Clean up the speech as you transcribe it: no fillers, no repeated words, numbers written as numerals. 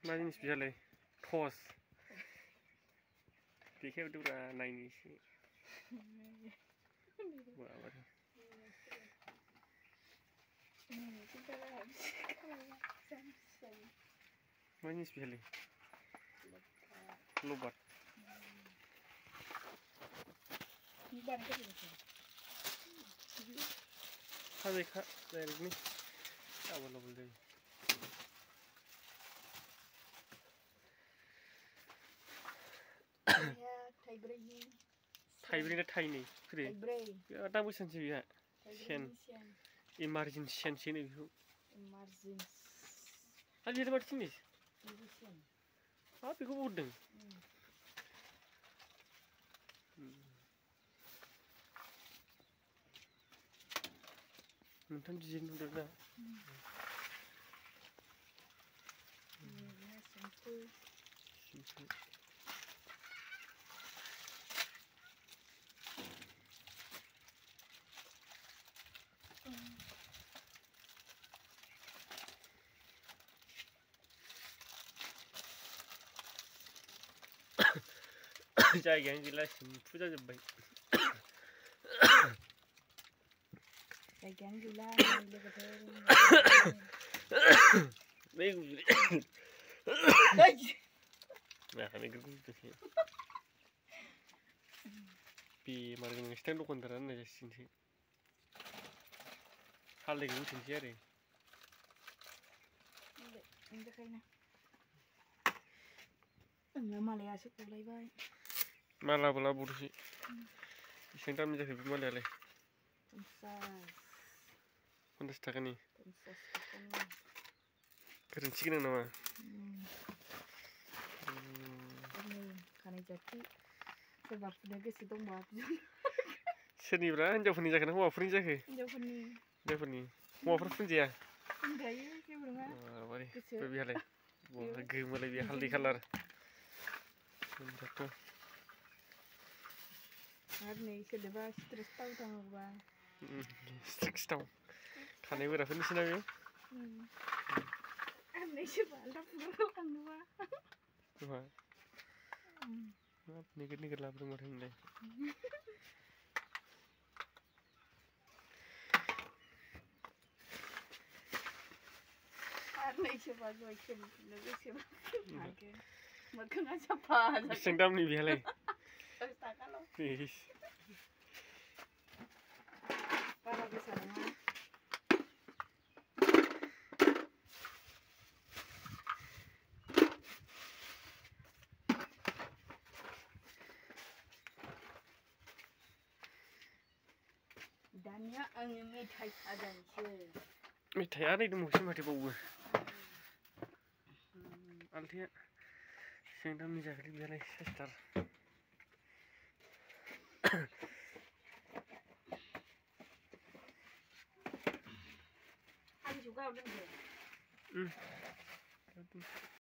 मा जिनिस बियालाय टस देखायहरदोब्रा नायनो एसे माबार मा जिनिस बियालाय लबार खाजायखा डाइरेक्टनो आबोल आबोल जायो थाइब्रै ना थाइनै फैदो बिराद दाम गोसासो बिहा सेन इमारजेन्सि सेनसो होनो बेखौ आरो बेलाय माथो जिनिस हाब बेखौबो हरदों मोनथाम डिजाइन नुदोंना जायगायानो गैला सिम्फु जाजोब्बाय जायगायानो गैला बै बेमार गोनां सिथां दखानदारा होननाय जासिगोनसो हालदैखौ होथोंसै आरो मालायासो गलायबाय मालाबो लाबोदोसो बेसेबां दामनि जाखो बे मालायालाय 50 थाखानि गोरोन्थि गोनां नामा खानाय जाथि सोरबा फुनो गोसो दंबा सोरनिब्रा हिनजावफोरनि जाखो ना हौवाफोरनि जाखो हिनजावफोरनि हौवाफोर फुनजाया फुनजायो जेबो नङा माबारे बेहालाय गोमोलाय बे हालदै कालार आरो नै सोरनोबा स्ट्रेस थाव थाङोबा स्ट्रेस थाव खानाय गोराफोरनिसोना बेयो आरो नै सोरबा आलदा फुगारना थाङोबा नोगोद नोगोद लाबोदों माथो नोंलाय आरो नै सोरबा जय खेम फुनो गोसोबा मोखाङा साफा बेसेबां दामनि बेहालाय 10 थाखाल' बारा गोसा नङा दानिया आङो मेथाइ साजायनोसै मेथाइआ नै दंबावोसो माथो बावबो आलथाया बेसेबां दामनि जाखोलै बेहालाय साइसथार